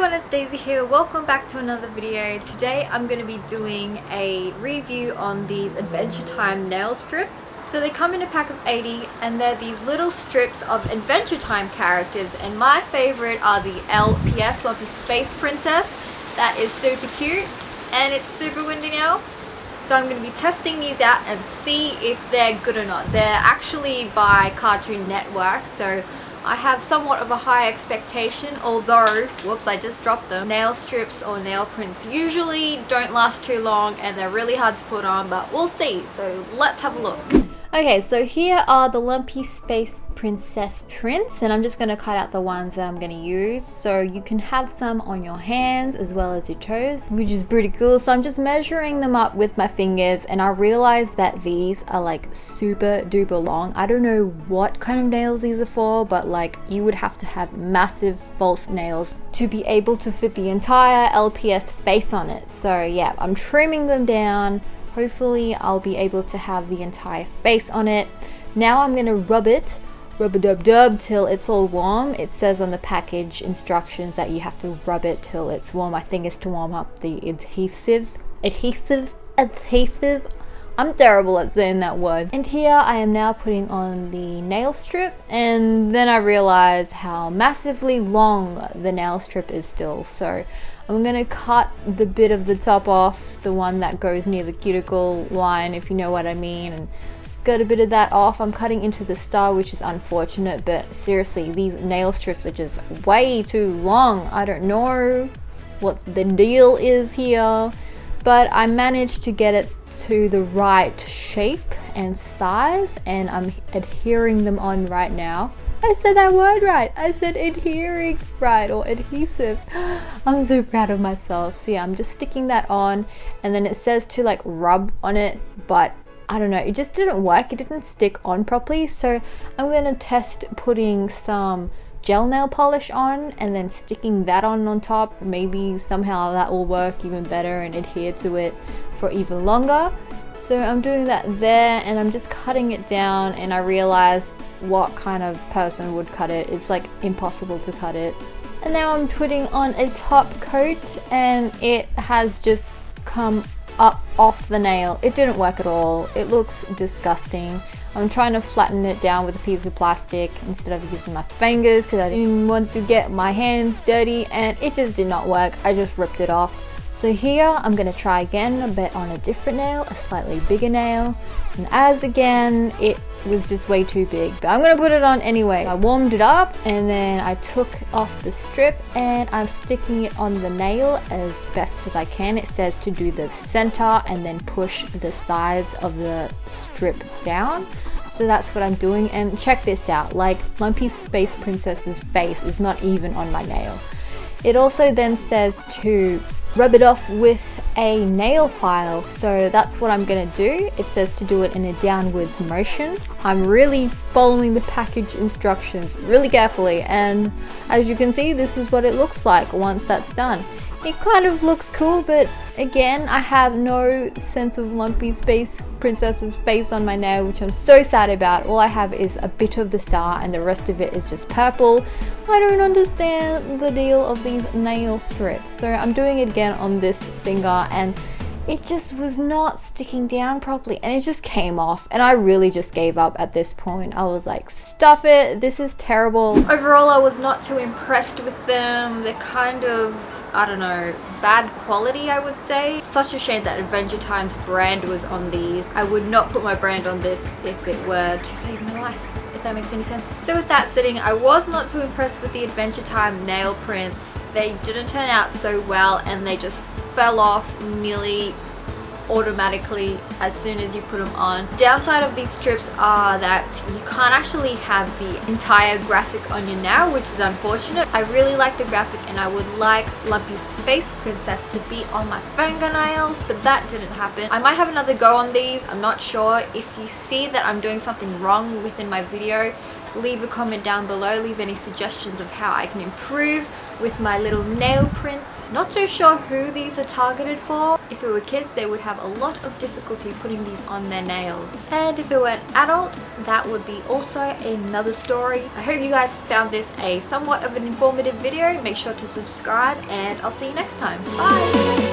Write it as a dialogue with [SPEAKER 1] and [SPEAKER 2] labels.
[SPEAKER 1] everyone, it's Daisy here. Welcome back to another video. Today I'm going to be doing a review on these Adventure Time nail strips. So they come in a pack of 80 and they're these little strips of Adventure Time characters, and my favorite are the LPS, Lumpy Space Princess. That is super cute and it's super windy now. So I'm going to be testing these out and see if they're good or not. They're actually by Cartoon Network, so I have somewhat of a high expectation, although, whoops, I just dropped them. Nail strips or nail prints usually don't last too long and they're really hard to put on, but we'll see. So let's have a look. Okay, so here are the Lumpy Space Princess prints, and I'm just going to cut out the ones that I'm going to use. So you can have some on your hands as well as your toes, which is pretty cool. So I'm just measuring them up with my fingers, and I realized that these are like super duper long. I don't know what kind of nails these are for, but like you would have to have massive false nails to be able to fit the entire LPS face on it. So yeah, I'm trimming them down. Hopefully I'll be able to have the entire face on it. Now I'm gonna rub-a-dub-dub till it's all warm. It says on the package instructions that you have to rub it till it's warm. I think it's to warm up the adhesive. I'm terrible at saying that word. And here I am now putting on the nail strip, and then I realize how massively long the nail strip is still. So I'm gonna cut the bit of the top off, the one that goes near the cuticle line, if you know what I mean, and got a bit of that off. I'm cutting into the star, which is unfortunate, but seriously, these nail strips are just way too long. I don't know what the deal is here, but I managed to get it to the right shape and size, and I'm adhering them on right now. I said that word right. I said adhering right, or adhesive. I'm so proud of myself. So yeah, I'm just sticking that on, and then it says to like rub on it, but I don't know, it just didn't work. It didn't stick on properly. So I'm gonna test putting some gel nail polish on and then sticking that on top. Maybe somehow that will work even better and adhere to it for even longer. So I'm doing that there, and I'm just cutting it down, and I realize what kind of person would cut it. It's like impossible to cut it. And now I'm putting on a top coat, and it has just come up off the nail. It didn't work at all. It looks disgusting. I'm trying to flatten it down with a piece of plastic instead of using my fingers because I didn't want to get my hands dirty, and it just did not work. I just ripped it off. So here I'm going to try again, but on a different nail, a slightly bigger nail. And as again, it was just way too big, but I'm going to put it on anyway. I warmed it up, and then I took off the strip, and I'm sticking it on the nail as best as I can. It says to do the center and then push the sides of the strip down. So that's what I'm doing, and check this out, like Lumpy Space Princess's face is not even on my nail. It also then says to rub it off with a nail file, so that's what I'm gonna do. It says to do it in a downwards motion. I'm really following the package instructions really carefully, and as you can see, this is what it looks like once that's done. It kind of looks cool, but again, I have no sense of Lumpy Space Princess's face on my nail, which I'm so sad about. All I have is a bit of the star, and the rest of it is just purple. I don't understand the deal of these nail strips. So I'm doing it again on this finger, and it just was not sticking down properly, and it just came off, and I really just gave up at this point. I was like, stuff it, this is terrible. Overall, I was not too impressed with them. They're kind of, I don't know, bad quality, I would say. Such a shame that Adventure Time's brand was on these. I would not put my brand on this if it were to save my life, if that makes any sense. So with that sitting, I was not too impressed with the Adventure Time nail prints. They didn't turn out so well, and they just fell off nearly automatically as soon as you put them on. Downside of these strips are that you can't actually have the entire graphic on your nail, which is unfortunate. I really like the graphic, and I would like Lumpy Space Princess to be on my fingernails, but that didn't happen. I might have another go on these. I'm not sure. If you see that I'm doing something wrong within my video, leave a comment down below, leave any suggestions of how I can improve with my little nail prints. Not so sure who these are targeted for. If it were kids, they would have a lot of difficulty putting these on their nails. And if it were an adult, that would be also another story. I hope you guys found this a somewhat of an informative video. Make sure to subscribe and I'll see you next time. Bye!